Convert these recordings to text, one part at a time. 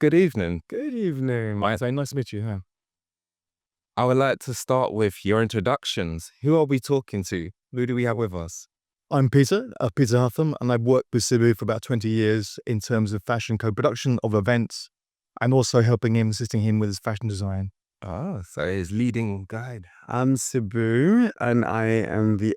good evening. Good evening. It's very nice to meet you. Yeah. I would like to start with your introductions. Who are we talking to? Who do we have with us? I'm Peter Huffam, and I've worked with Sibu for about 20 years in terms of fashion co-production of events and also assisting him with his fashion design. Oh, so his leading guide. I'm Sibu, and I am the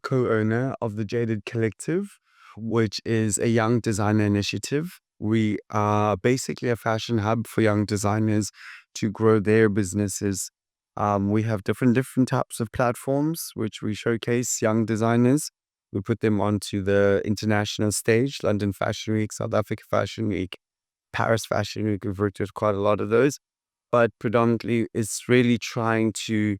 co-owner of the Jaded Collective, which is a young designer initiative. We are basically a fashion hub for young designers to grow their businesses. We have different types of platforms which we showcase young designers. We put them onto the international stage, London Fashion Week, South Africa Fashion Week, Paris Fashion Week. We've worked with quite a lot of those, but predominantly it's really trying to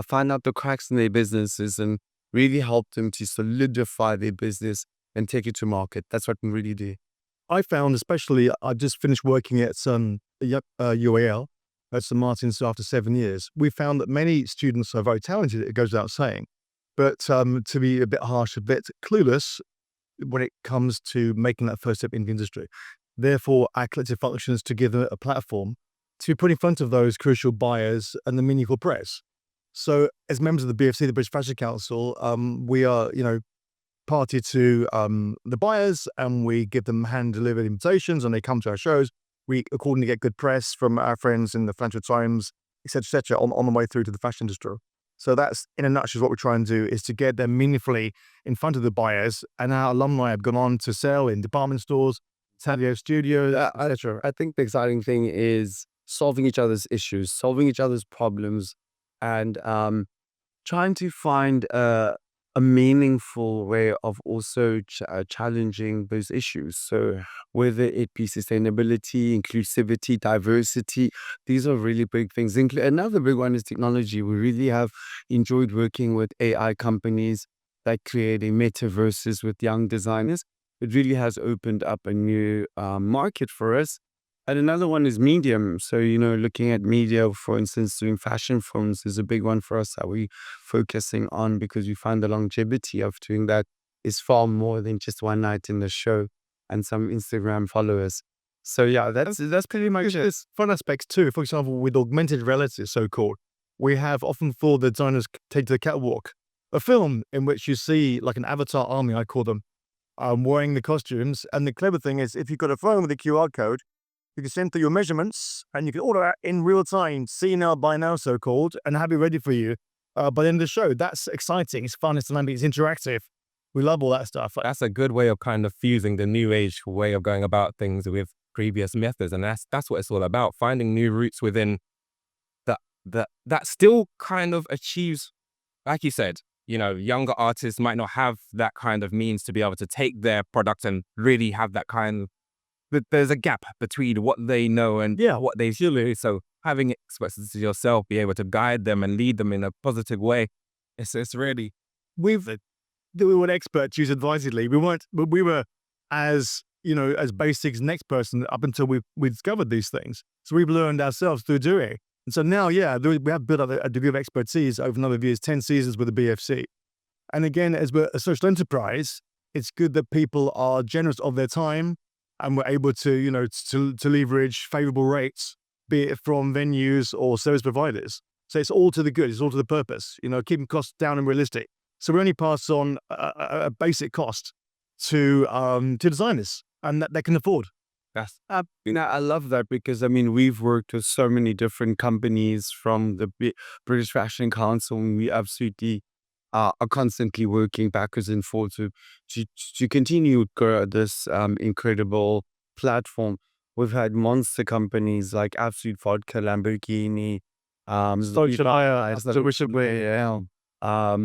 find out the cracks in their businesses and really help them to solidify their business and take it to market. That's what we really do. I found, especially, I just finished working at UAL, at St. Martin's after 7 years. We found that many students are very talented, it goes without saying, but to be a bit harsh, a bit clueless when it comes to making that first step in the industry. Therefore, our collective functions to give them a platform to put in front of those crucial buyers and the meaningful press. So as members of the BFC, the British Fashion Council, we are, party to the buyers, and we give them hand-delivered invitations, and they come to our shows. We accordingly get good press from our friends in the Financial Times, etc., on the way through to the fashion industry. So that's, in a nutshell, what we're trying to do, is to get them meaningfully in front of the buyers, and our alumni have gone on to sell in department stores, Sadio Studios, etc. I think the exciting thing is solving each other's issues, solving each other's problems, and trying to find a meaningful way of also challenging those issues. So whether it be sustainability, inclusivity, diversity, these are really big things. Another big one is technology. We really have enjoyed working with AI companies that create metaverses with young designers. It really has opened up a new market for us. And another one is medium. So, looking at media, for instance, doing fashion films is a big one for us that we're focusing on, because we find the longevity of doing that is far more than just one night in the show and some Instagram followers. So yeah, that's pretty much it. There's fun aspects too. For example, with augmented reality, so-called, we have often for the designers take to the catwalk a film in which you see like an avatar army, I call them, wearing the costumes. And the clever thing is, if you've got a phone with a QR code, you can send through your measurements and you can order that in real time, see now, buy now, so-called, and have it ready for you by the end of the show. That's exciting. It's fun. It's dynamic. It's interactive. We love all that stuff. That's a good way of kind of fusing the new age way of going about things with previous methods. And that's what it's all about, finding new routes within that still kind of achieves, like you said, younger artists might not have that kind of means to be able to take their product and really have that kind of, but there's a gap between what they know and what they feel. So having experts to yourself, be able to guide them and lead them in a positive way, it's really. We were experts, use advisedly. We were as basic as the next person up until we discovered these things. So we've learned ourselves through doing. And so now, we have built up a degree of expertise over a number of years, 10 seasons with the BFC. And again, as we're a social enterprise, it's good that people are generous of their time, and we're able to, to leverage favorable rates, be it from venues or service providers. So it's all to the good. It's all to the purpose, keeping costs down and realistic. So we only pass on a basic cost to designers, and that they can afford. Yes. I love that, because we've worked with so many different companies from the British Fashion Council, and we absolutely are constantly working backwards and forwards to continue this incredible platform. We've had monster companies like Absolute Vodka, Lamborghini,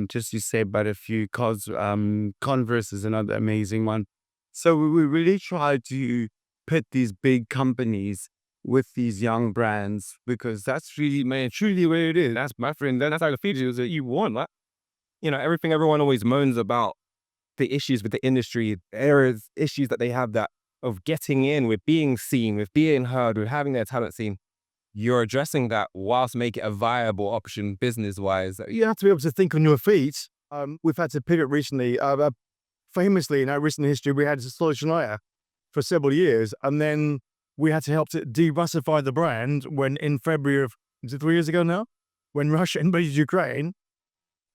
just to say but a few, Converse is another amazing one. So we really try to put these big companies with these young brands, because that's really, truly where it is. That's my friend. That's how the features that you want. Like, everything everyone always moans about, the issues with the industry, areas, issues that they have that of getting in, with being seen, with being heard, with having their talent seen. You're addressing that whilst making it a viable option business-wise. You have to be able to think on your feet. We've had to pivot recently. Famously, in our recent history, we had Solar Shania for several years, and then we had to help to de-Russify the brand when in February of, is it 3 years ago now? When Russia invaded Ukraine,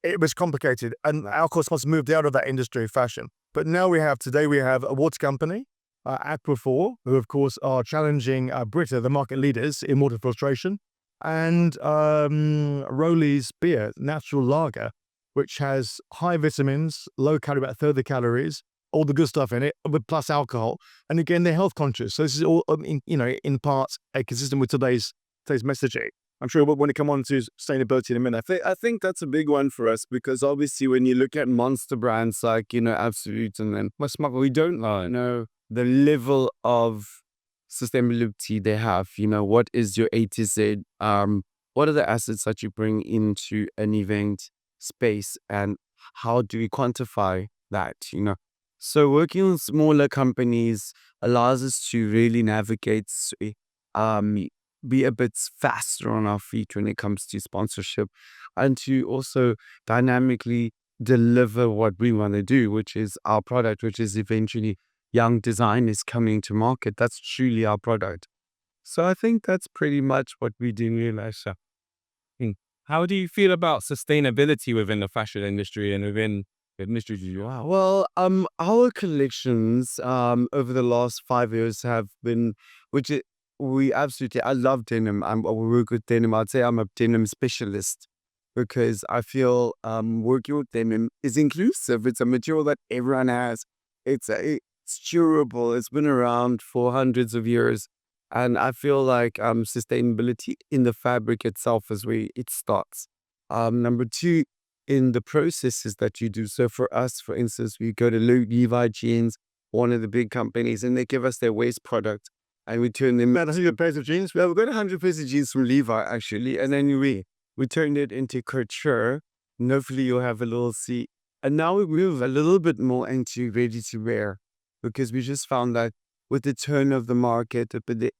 it was complicated. And our cosmos moved out of that industry of fashion. But now today we have a water company, Aquaphor, who of course are challenging Brita, the market leaders in water filtration, and Rowley's beer, natural lager, which has high vitamins, low calorie, about a third of the calories, all the good stuff in it, but plus alcohol. And again, they're health conscious. So this is all, in part, consistent with today's messaging. I'm sure when we come on to sustainability in a minute. I think that's a big one for us, because obviously when you look at monster brands like, Absolute and then we don't know the level of sustainability they have. What is your A to Z? What are the assets that you bring into an event space, and how do we quantify that? So working with smaller companies allows us to really navigate, be a bit faster on our feet when it comes to sponsorship, and to also dynamically deliver what we want to do, which is our product, which is eventually young designers coming to market. That's truly our product. So I think that's pretty much what we do in Elisha. How do you feel about sustainability within the fashion industry and within the industry you are? Well, our collections over the last 5 years have been, I love denim. We work with denim. I'd say I'm a denim specialist, because I feel working with denim is inclusive. It's a material that everyone has. It's durable. It's been around for hundreds of years. And I feel like sustainability in the fabric itself is where it starts. Number two, in the processes that you do. So for us, for instance, we go to Levi Jeans, one of the big companies, and they give us their waste product, and we turn them. 100 pairs of jeans? Well, we got 100 pairs of jeans from Levi, actually, and then we turned it into couture, and hopefully you'll have a little see. And now we move a little bit more into ready to wear, because we just found that with the turn of the market, we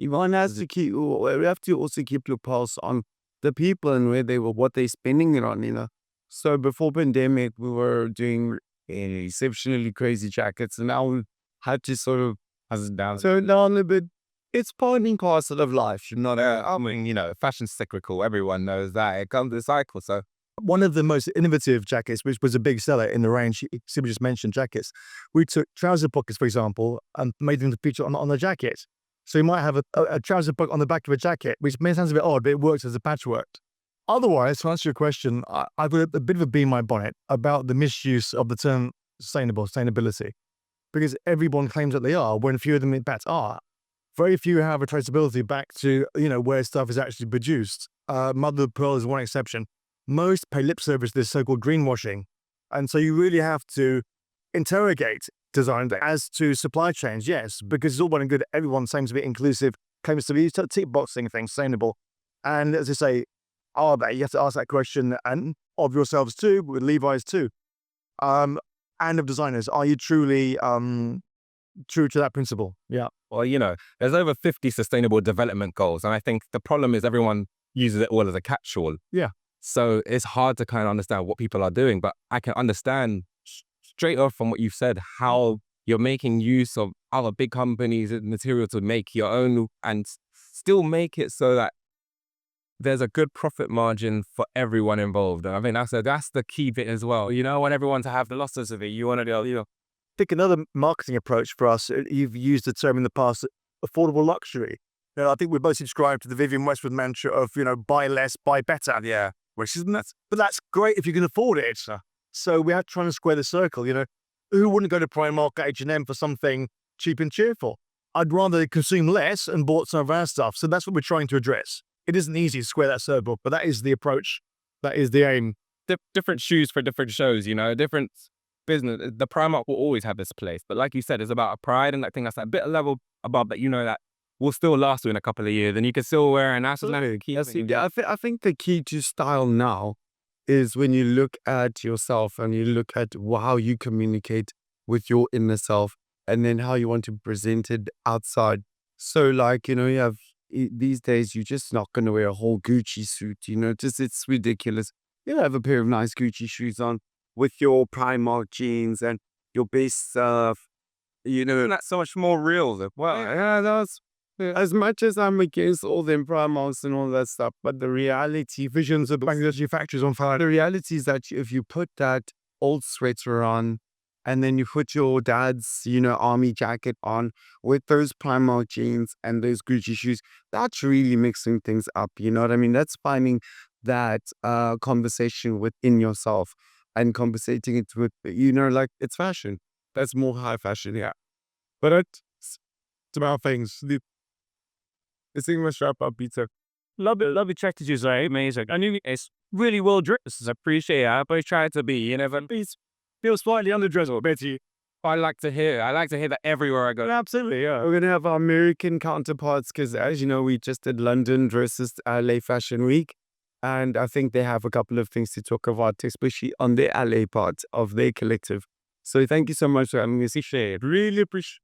have to also keep your pulse on the people and what they're spending it on, So before pandemic, we were doing exceptionally crazy jackets, and now we had to sort of turn down a bit. It's part and parcel of life. Fashion's cyclical. Everyone knows that. It comes in cycles. So one of the most innovative jackets, which was a big seller in the range, Sibu just mentioned jackets. We took trouser pockets, for example, and made them to feature on the jacket. So you might have a trouser pocket on the back of a jacket, which may sound a bit odd, but it works as a patchwork. Otherwise, to answer your question, I've got a bit of a bee in my bonnet about the misuse of the term sustainability, because everyone claims that they are, when few of them in fact are. Very few have a traceability back to, where stuff is actually produced. Mother of Pearl is one exception. Most pay lip service to this so-called greenwashing. And so you really have to interrogate design as to supply chains, yes, because it's all well and good. Everyone seems to be inclusive, claims to be tick boxing things sustainable. And as I say, are they? You have to ask that question, and of yourselves too, with Levi's too. And of designers, are you truly true to that principle? Yeah. Well, there's over 50 sustainable development goals. And I think the problem is everyone uses it all as a catch-all. Yeah. So it's hard to kind of understand what people are doing, but I can understand straight off from what you've said, how you're making use of other big companies' material to make your own and still make it so that there's a good profit margin for everyone involved. And I think that's the key bit as well. You want everyone to have the losses of it. You want to, Pick another marketing approach for us. You've used the term in the past, affordable luxury. I think we both subscribe to the Vivienne Westwood mantra of, buy less, buy better. Yeah. Which isn't that? But that's great if you can afford it. So we have to try and square the circle. Who wouldn't go to Primark or H&M for something cheap and cheerful? I'd rather consume less and bought some of our stuff. So that's what we're trying to address. It isn't easy to square that circle, but that is the approach. That is the aim. Different shoes for different shows, different business. The Primark will always have this place. But like you said, it's about a pride. And I think that's a bit level above that, that will still last you in a couple of years. And you can still wear, and that's the key. I think the key to style now is when you look at yourself and you look at how you communicate with your inner self, and then how you want to present it outside. So you have these days, you're just not going to wear a whole Gucci suit, it's ridiculous. You have a pair of nice Gucci shoes on with your Primark jeans and your base stuff, That's so much more real. Well, yeah, As much as I'm against all the Primarks and all that stuff, but the reality, Visions of Bangladeshi factories on fire. the reality is that if you put that old sweater on and then you put your dad's, army jacket on with those Primark jeans and those Gucci shoes, that's really mixing things up. You know what I mean? That's finding that conversation within yourself and conversating it with, like it's fashion. That's more high fashion, yeah. But it's about things. This thing must wrap up, Peter. Love it. Love your strategies, right? Amazing. I knew it's really well dressed. I appreciate it. I always try to be, but Feel slightly underdressed, Betty. I like to hear. I like to hear that everywhere I go. Absolutely, yeah. We're going to have our American counterparts because, as you know, we just did London versus LA Fashion Week. And I think they have a couple of things to talk about, especially on the LA part of their collective. So thank you so much for having me. Really appreciate